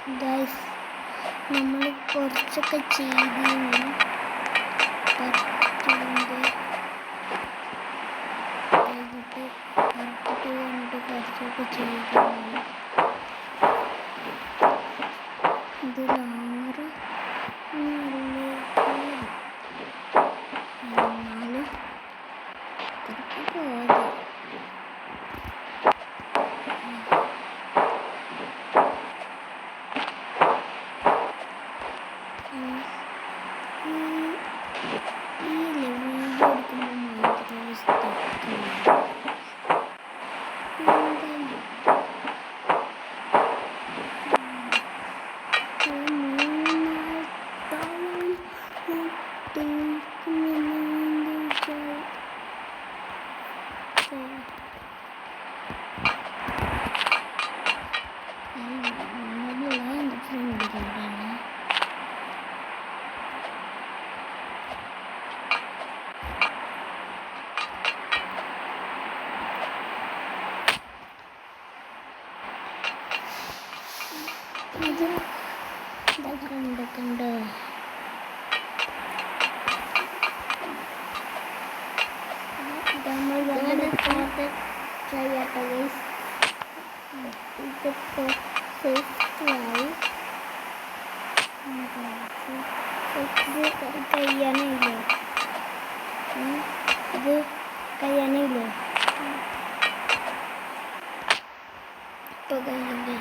Guys നമ്മൾ കുറച്ചൊക്കെ ചെയ്തിരുന്നു. കുറച്ചൊക്കെ ചെയ്തിരുന്നു. ഇതിലാറ് എന്നാലും ഇത്രയ്ക്ക് പോകാം. ഇത് എന്തൊക്കെയുണ്ട്? ഇതിപ്പോൾ സെറ്റായി. ഇത് കഴിയാനില്ലേ? ഇത് കഴിയാനില്ലേ? ഇപ്പോൾ കഴിയുമ്പോൾ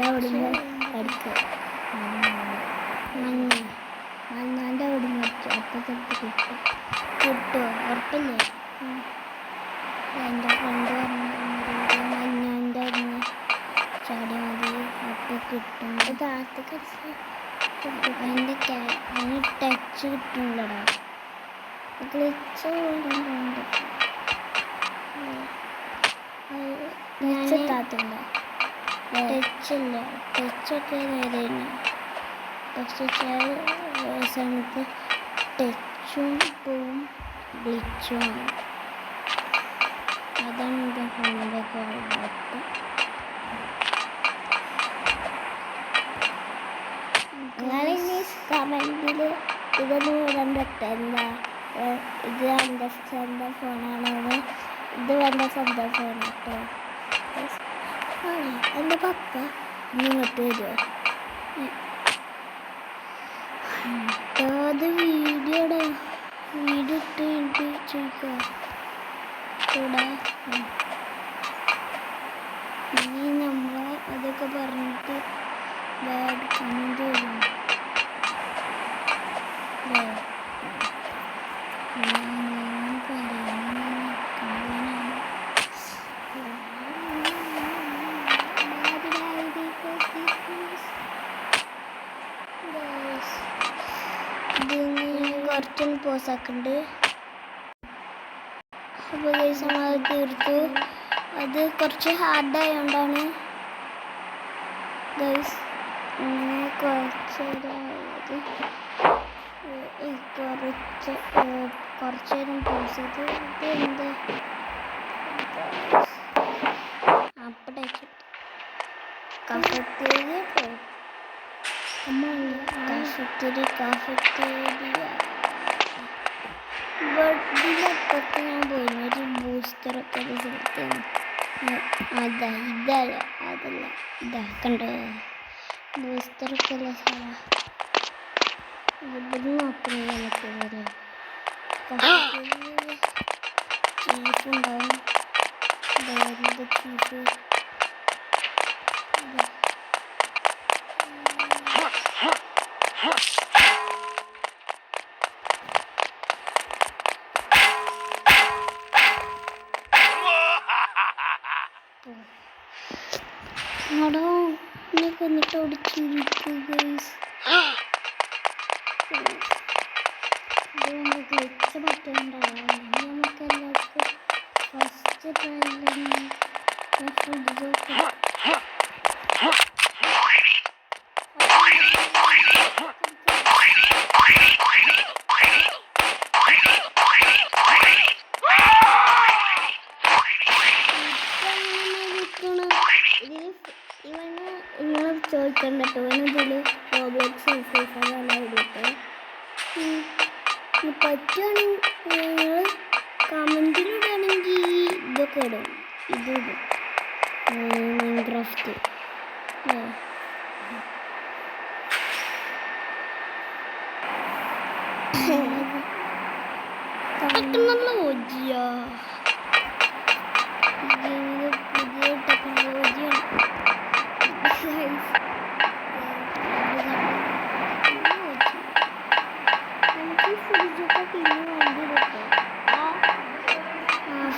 അവിടുന്ന് പഠിക്കുക മണ്ണാൻ്റെ അവിടുന്ന് വെച്ചു. അപ്പം തൊട്ട് കിട്ടുമോ? ഉറപ്പില്ലേ? എൻ്റെ ഫ്രണ്ട് പറഞ്ഞു മഞ്ഞാൻ്റെ അവിടുന്ന് ചാടിയാൽ മതി, അപ്പം കിട്ടും. താഴത്തേക്ക് അതിൻ്റെ അതിന് ടച്ച് കിട്ടുന്നില്ലടാ. ഗ്ലിച്ച് പോലുണ്ട്. ഞാനെത്താത്തില്ല. ടച്ചില്ല. ടച്ചൊക്കെ നേരെയാണ്. പക്ഷെ ചില സമയത്ത് ടച്ചും പോവും, ഗ്ലിച്ചും ആവും. അതാണ് എൻ്റെ ഫോണിൻ്റെ കുഴപ്പം. നിങ്ങളിനി കമൻറ്റിൽ ഇതൊന്നും ഇടാൻ പറ്റില്ല. ഇത് എൻ്റെ സ്വന്തം ഫോണാണോ? ഇത് എൻ്റെ സ്വന്തം ഫോൺ കേട്ടോ. എൻ്റെ പപ്പ ഇങ്ങോട്ട് വരുമോ? അത് വീഡിയോ ഇട്ട് ചോദിക്കുക കൂടെ. ഇനി നമ്മൾ അതൊക്കെ പറഞ്ഞിട്ട് ബാഡ് കമൻറ്റ് വരും. കുറച്ചൊന്ന് പോസാക്കുന്നുണ്ട്. അപ്പോൾ ഗൈസ് നമ്മൾ തീർത്തു. അത് കുറച്ച് ഹാർഡായതുകൊണ്ടാണ് ഗൈസ് അങ്ങനെ കുറച്ച് നേരം പോസ് ചെയ്ത്. ഇത് എന്ത് അവിടെ കഫറ്റേരിയ ഇതിലപ്പുറത്ത് ഞാൻ പോയിരുന്നു. ഒരു ബൂസ്റ്ററൊക്കെ ഒരു സ്ഥലത്താണ്. അതല്ല ഇതാക്കണ്ടോ? ബൂസ്റ്ററൊക്കെ ഉള്ള സ്ഥലം ഇവിടുന്ന് മാത്രമേ നമുക്ക് വരാം. ചീഫുണ്ടാവും. ചീഫ് ആടോ എന്നെ കൊന്നിട്ട് ഓടിച്ചിരിക്കും ഗൈസ്. ഇതുകൊണ്ട് ഗ്ലിച്ച് പറ്റുന്നുണ്ടാവും. നമുക്ക് എല്ലാവർക്കും ഫസ്റ്റ് ട്രയലിൽ ഫുഡ് ചോദിക്കണ്ട കേട്ടോ ഇതിൽ റോബ്ലോക്സ് എഴുതിയിട്ട് പറ്റുകയാണെങ്കിൽ നിങ്ങൾ കമൻറ്റിലിടുകയാണെങ്കിൽ ഇതൊക്കെ ഇടും ഇതിടും മൈൻക്രാഫ്റ്റ് ടെക്നോളജിയാ പുതിയ ടെക്നോളജിയാണ് എനിക്ക് ഫുഡിച്ചൊക്കെ പിന്നെ വണ്ടി കിട്ടും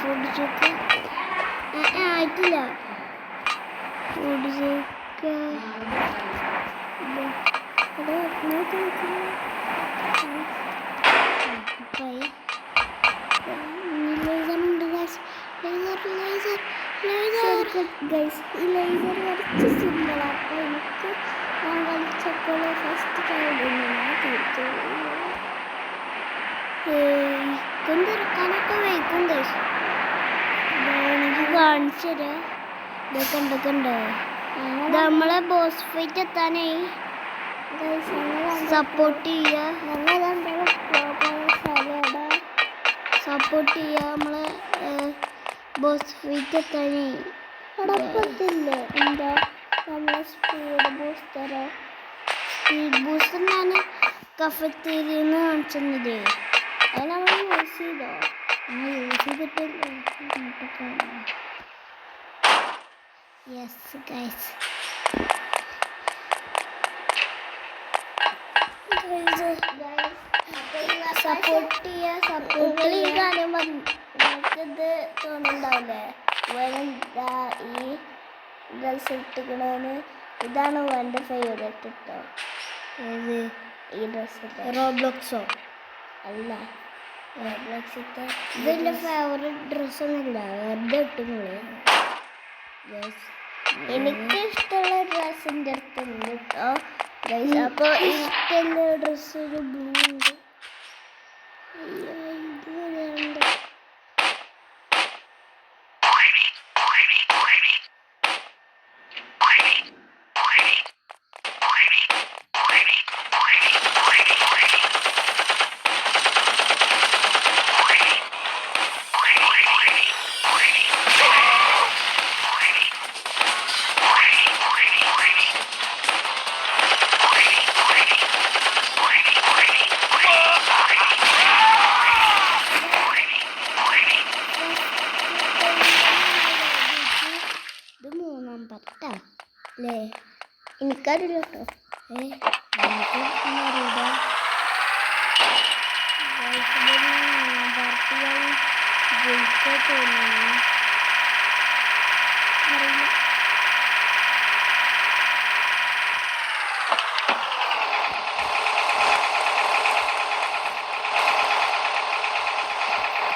ഫുഡിച്ചൊക്കെ ആയിട്ടില്ല ഫുഡിച്ചൊക്കെ ഗൈസ് ഈ ലേസർ കുറച്ച് സിമ്പിളാണ് അപ്പോൾ എനിക്ക് ഞാൻ കളിച്ചപ്പോൾ ഫസ്റ്റ് കഴിഞ്ഞാൽ തിരിച്ചു കൊണ്ടിറക്കാനൊക്കെ വയ്ക്കും ഗൈസ് എനിക്ക് കാണിച്ചു തരാം ഇതൊക്കെ ഉണ്ടോ ഇത് നമ്മളെ ബോസ് ഫൈറ്റ് എത്താനായി സപ്പോർട്ട് ചെയ്യുക സപ്പോർട്ട് ചെയ്യുക നമ്മളെ ബോസ് ഫൈറ്റ് എത്താനായി അടപ്പത്തില്ലേ എന്താ നമ്മളെ സ്പീഡ് ബൂസ്റ്റർ ഞാൻ കഫറ്റേരിയെന്ന് കാണിച്ചത് അത് നമ്മൾ യൂസ് ചെയ്തോ യൂസ് ചെയ്തിട്ടില്ല യെസ് ഗൈസ് സപ്പോർട്ട് ചെയ്യുക ഗാനം നമുക്കിത് തോന്നുന്നുണ്ടാവില്ലേ ഈ ഡ്രസ് ഇട്ടിക്കണേന് ഇതാണ് എൻ്റെ ഫേവറേറ്റ് കേട്ടോ ഏത് ഈ ഡ്രസ്സ് റോബ്ലോക്സോ അല്ല റോബ്ലോക്സിത്തെ ഇതെൻ്റെ ഫേവറേറ്റ് ഡ്രസ്സൊന്നുമില്ല വെറുതെ ഇട്ടുന്നുള്ളൂ എനിക്ക് ഇഷ്ടമുള്ള ഡ്രസ്സിൻ്റെ അടുത്തുണ്ട് കേട്ടോ അപ്പോൾ ഇഷ്ടമുള്ള ഡ്രസ്സ് ഒരു ബ്ലൂ ഉണ്ട് ഇത് അല്ലേ എനിക്കറിയില്ല കേട്ടോ അറിയില്ല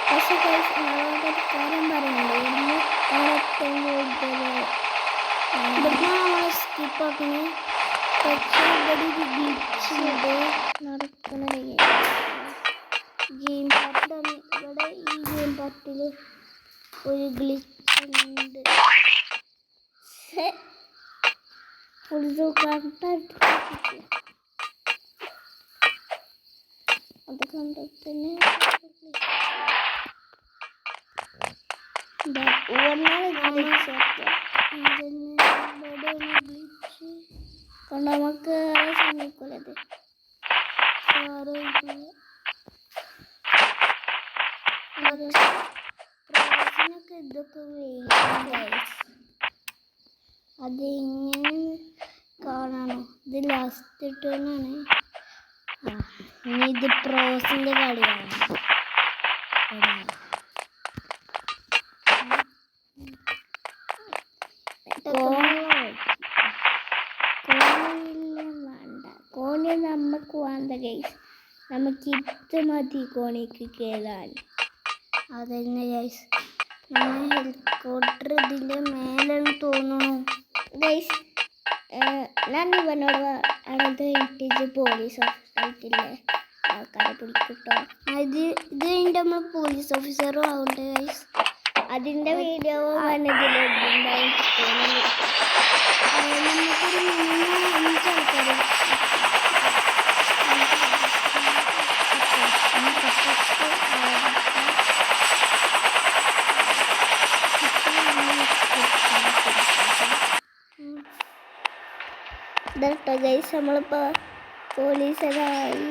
പക്ഷേ ഞങ്ങളോട് ഒരു കാര്യം പറയുന്നുണ്ട് ഇന്ന് നമ്മളെ സ്കിപ്പാക്കിന് പക്ഷേ ഇവിടെ ഒരു ഗ്ലിച്ചുണ്ട് നടക്കണ ഗെയിം പാർട്ടാണ് ഇവിടെ ഈ ഗെയിം പാർട്ടിൽ ഒരു ഗ്ലിച്ചുണ്ട് അത് കണ്ടത്തിന് നമുക്ക് സമയക്കുള്ളത് പ്രാവശ്യമൊക്കെ ഇതൊക്കെ അത് ഇങ്ങനെ കാണാനോ ഇത് ലാസ്റ്റ് ഇട്ടാണ് ഇനി ഇത് പ്രോസിൻ്റെ കളിയാണ് കോണി നമുക്ക് വേണ്ട ഗൈസ് നമുക്ക് ഇത് മതി കോണിക്ക് കയറാൻ അതന്നെ ഗൈസ് ഞാൻ ഹെലികോപ്റ്റർ ഇതിൻ്റെ മേലെന്ന് തോന്നുന്നു ഗൈസ് ഞാൻ ഇവനോട് അങ്ങനത്തെ ഇട്ടിച്ച് പോലീസ് ഓഫീസറായിട്ടില്ലേ ആൾക്കാരെ പിടിക്കട്ടോ ഇത് എൻ്റെ നമ്മൾ പോലീസ് ഓഫീസറും ആവുന്നുണ്ട് ഗൈസ് അതിൻ്റെ വീഡിയോ വന്നതിലുണ്ടായി നമുക്കൊരു ഇതട്ടോ ഗൈസ് നമ്മളിപ്പോൾ പോലീസരായി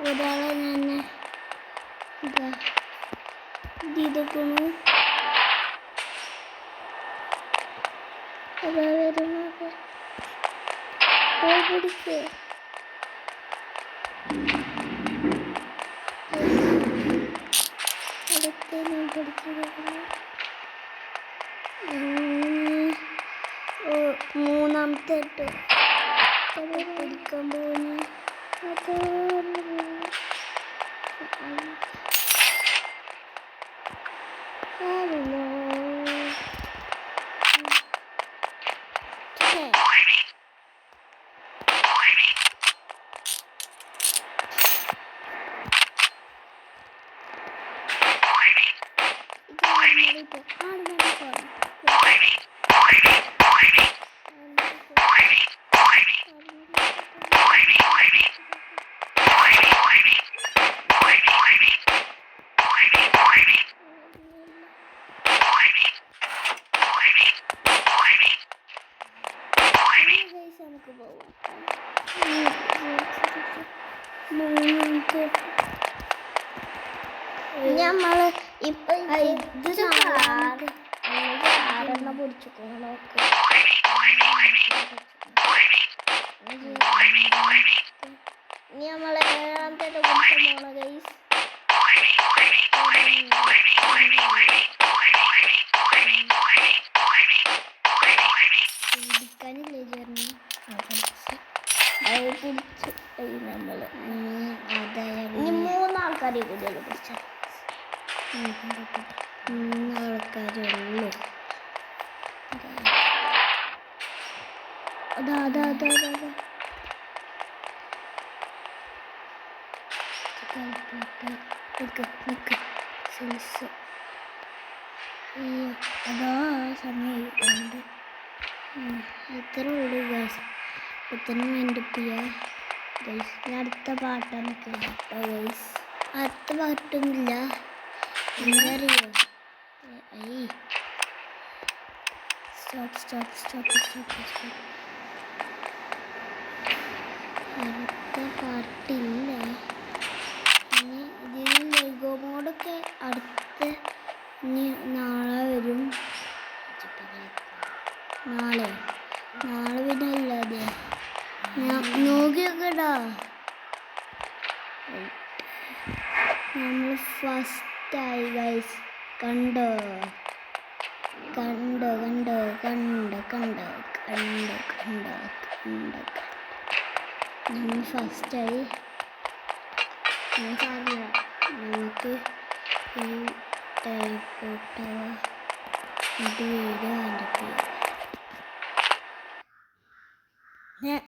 ഒരാളെ ഞാൻ ഇതൊക്കെയാണ് അതാ വരുന്നത് പിടിക്ക് അടുത്ത് ഞാൻ പിടിച്ചിരിക്കുന്നു മൂന്നാമത്തെ ഇട്ട് പിടിക്കാൻ പോകുന്നു നമുക്ക് പോവാം നമ്മള് ഇപ്പൊ ആരെണ്ണം പിടിച്ചിക്കോളോ ഇനി നമ്മളെ ഏഴാമത്തെ പിടിച്ച മോളെ ഗൈസ് പിടിക്കാനില്ലേ ചേർന്ന് അത് പിടിച്ചു നമ്മള് ഇനി മൂന്നാൾക്കാരെ കൂടിയല്ലോ പിടിച്ച മൂന്നാൾക്കാരുള്ളൂ അതാ അതാ അതാ അതാ അതാ സമയം എത്ര ഉള്ളൂ ഗൈസ് ഇത്തന്നെ വേണ്ടിപ്പിയ ഗൈസ് ഞാൻ അടുത്ത പാട്ടാണ് കേട്ടോ ഗൈസ് അടുത്ത പാട്ടൊന്നുമില്ല എന്താ അറിയോ stop stop stop stop stop അടുത്ത പാട്ടില്ല ഇനി ഇതിൽ ലെഗോ മോഡൊക്കെ അടുത്ത ഇനി നാളെ വരും നാളെ പിന്നെ അല്ലാതെ ഞാൻ നോക്കിയൊക്കെടാ നമ്മൾ ഫസ്റ്റായി ഗൈസ് കണ്ടോ കണ്ടോ കണ്ടോ കണ്ടോ കണ്ടോ കണ്ടോ കണ്ടോ കണ്ടോ നമ്മൾ ഫസ്റ്റായി നമുക്കറിയില്ല നമുക്ക് ഈ ടൈപ്പ് ഇത് വീഡിയോ കണ്ടിട്ട്